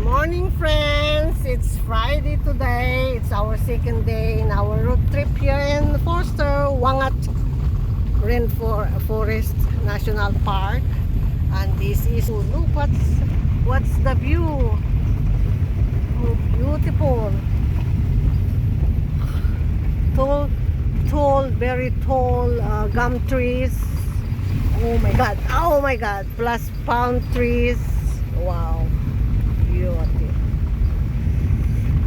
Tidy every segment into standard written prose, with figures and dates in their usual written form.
Morning, friends! It's Friday today. It's our second day in our road trip here in Forster, Wallingat Rainforest National Park. And this is, look what's the view. Oh, beautiful. Very tall gum trees. Oh my god, plus palm trees. Wow, beauty.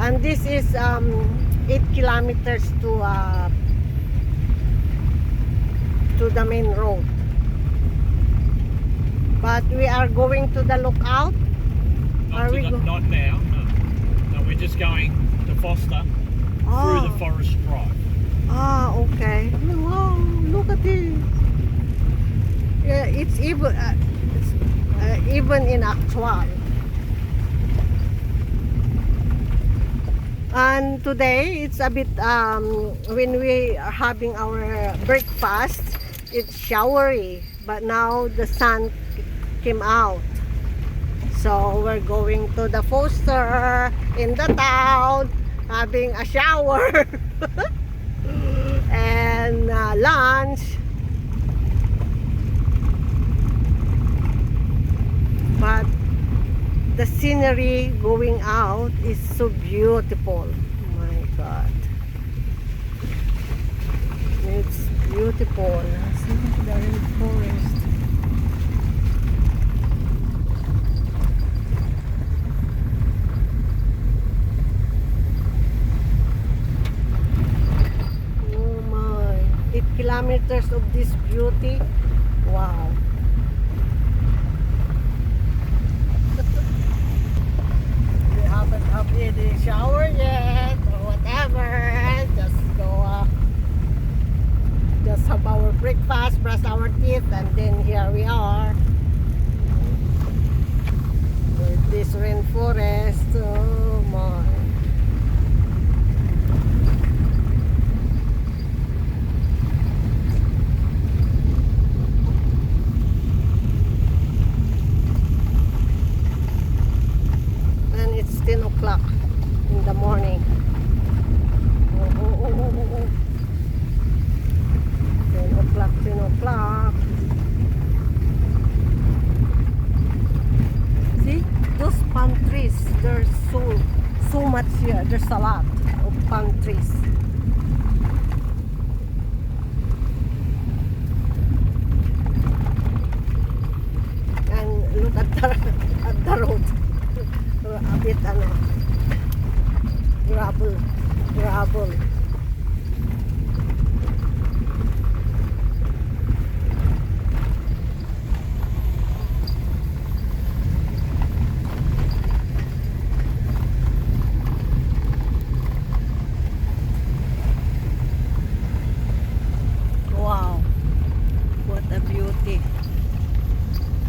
And this is 8 kilometers to the main road, but we are going to the lookout. Not now. No, we're just going to Foster through the forest drive. Okay. Wow, look at this. Yeah, it's even in actual. And today it's a bit when we are having our breakfast, it's showery, but now the sun came out, so we're going to the Foster in the town having a shower and lunch. But the scenery going out is so beautiful. Oh my god, it's beautiful. See the rainforest. Oh my, 8 kilometers of this beauty. Wow. Haven't had a shower yet or whatever. Just go just have our breakfast, brush our teeth, and then here we are with this rainforest. Oh my. It's 10 o'clock in the morning. Oh. 10 o'clock. See, those palm trees, there's so much here. There's a lot of palm trees. And look at the road. A bit gravel. Wow, what a beauty.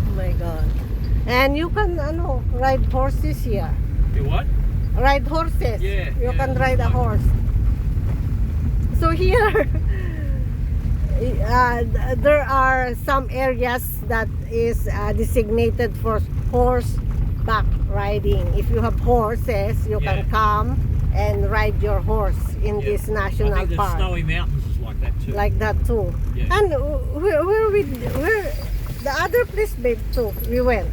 Oh my god. And you can ride horses here. You what? Ride horses. Yeah. You can ride a horse. So here there are some areas that is designated for horseback riding. If you have horses, you can come and ride your horse in this national I think park. the Snowy Mountains is like that too. Like that too. Yeah. And where the other place, babe, too, we went.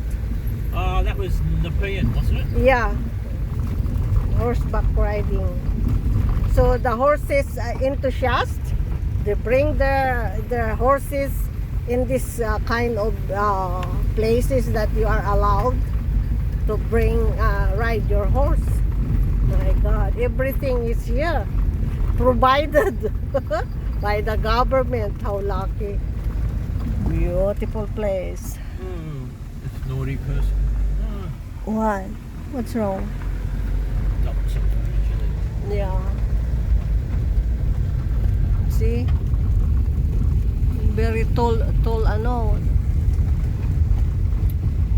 That was Nepean, wasn't it? Yeah, horseback riding. So the horses enthusiasts, they bring their horses in this kind of places that you are allowed to ride your horse. My God, everything is here, provided by the government. How lucky! Beautiful place. This naughty person. What? What's wrong? Yeah. See? Very tall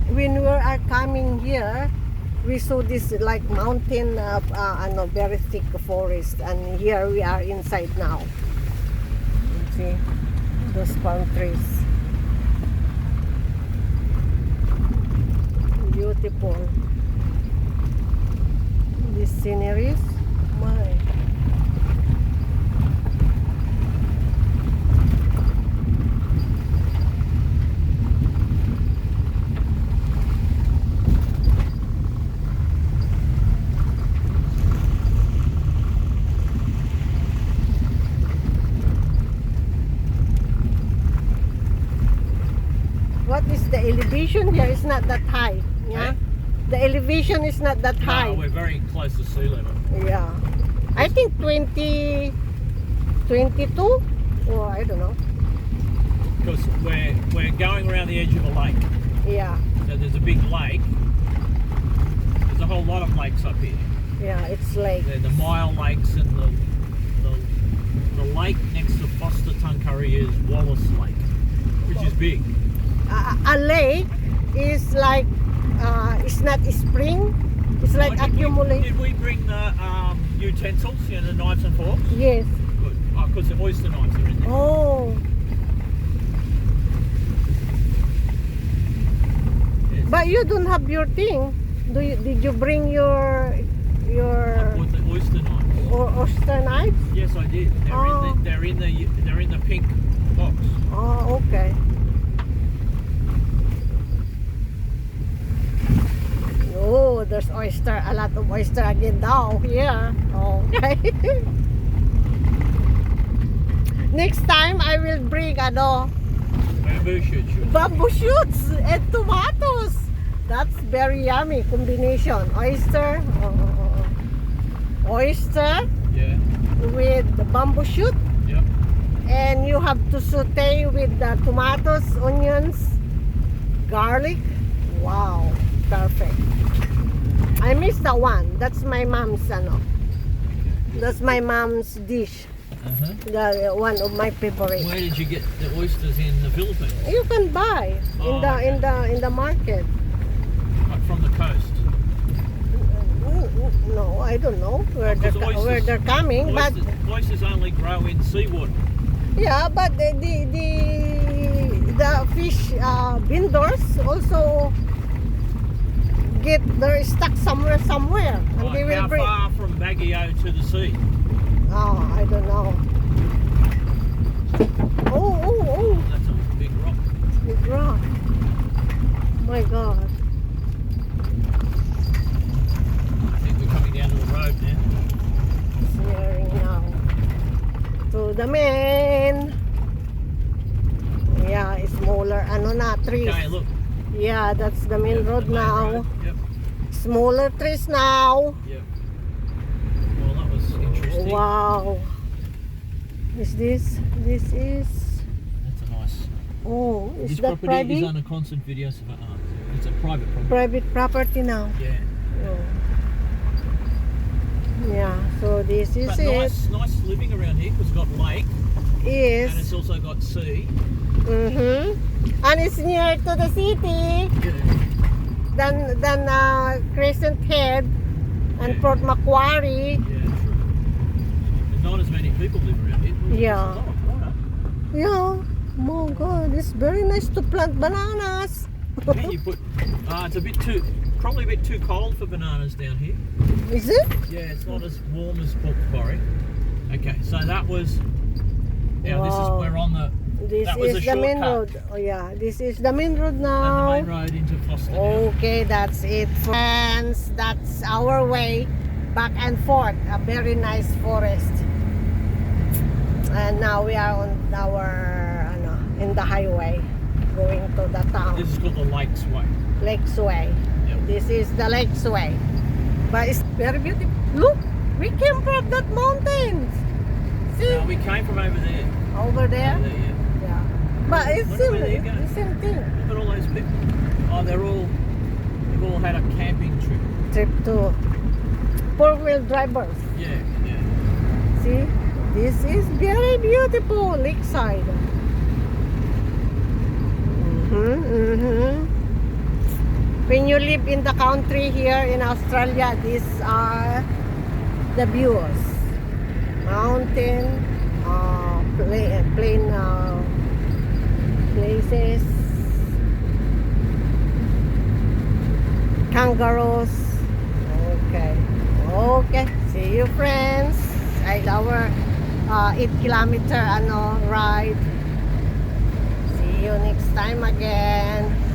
When we are coming here, we saw this like mountain very thick forest, and here we are inside now. See? Those palm trees. Beautiful. these sceneries. My. What is the elevation here? It's not that high. Yeah. Eh? The elevation is not that high. No, we're very close to sea level. Yeah. I think 22, or I don't know. Because we're going around the edge of a lake. Yeah. So there's a big lake. There's a whole lot of lakes up here. Yeah, it's like They're the Mile Lakes, and the lake next to Foster Tuncurry is Wallace Lake, which is big. a lake is like it's not a spring. It's like accumulate. Did we bring the utensils, the knives and forks? Yes. Good. Oh, because the oyster knives are in there. Oh. Yes. But you don't have your thing. Did you bring your I bought the oyster knives. or oyster knives? Yes, I did. They're in the pink box. Oh, okay. Oh, there's oyster, a lot of oyster again now here. Okay. Next time I will bring Bamboo shoots. bamboo shoots and tomatoes. That's very yummy combination. Oyster, oyster Yeah. with the bamboo shoot, Yep. and you have to saute with the tomatoes, onions, garlic. Wow, perfect. I miss that one. That's my mom's That's my mom's dish. Uh-huh. The one of my favorite. Where did you get the oysters in the Philippines? You can buy Oh, okay. in the market. Like from the coast. No, I don't know where Because where they're coming, but Oysters only grow in seawater. yeah, but the fish vendors also get their stock somewhere, and they will How bring. far from Baguio to the sea? Oh, I don't know. Oh! That's a big rock. Big rock. My God. I think we're coming down to the road now. It's nearing now to the main. Yeah, it's smaller. Trees. Okay, look. Yeah, that's the main road the main now. road. Yep. Smaller trees now. Yep. Well, that was interesting. Wow. Is this is That's a nice. oh, is This that property is private? under constant videos of art. It's a private property. Private property now. Yeah. Oh. Yeah, so this is But it. nice living around here because it's got lake and Is it's also got sea. and it's near to the city Yeah. than Crescent Head and Yeah. Port Macquarie. Yeah, true. There's not as many people live around here. Yeah. There's a lot of water. Yeah. Oh God, it's very nice to plant bananas. Yeah, you put. It's probably a bit too cold for bananas down here. Is it? Yeah, it's not as warm as Port Macquarie. Okay, so that was. Now this is Wow. we're on the. This That was is a the main shortcut. road. Oh yeah, this is the main road And the now. main road into Foster. now. Okay, that's it, friends. That's our way back and forth. A very nice forest. And now we are on in the highway going to the town. This is called the Lakes Way. Lakes Way. Yep. This is the Lakes Way. But it's very beautiful. Look, we came from that mountains. See? No, we came from over there. Over there? Over there, yeah. Yeah. But it's Wonder where they're the going. same thing. Look at all those people. Oh, they've all had a camping trip. Trip to four-wheel drivers. Yeah, yeah. See? This is very beautiful lakeside. When you live in the country here in Australia, these are the views. Mountain, plain places, kangaroos. Okay. Okay, see you friends. At our 8 kilometer ride. See you next time again.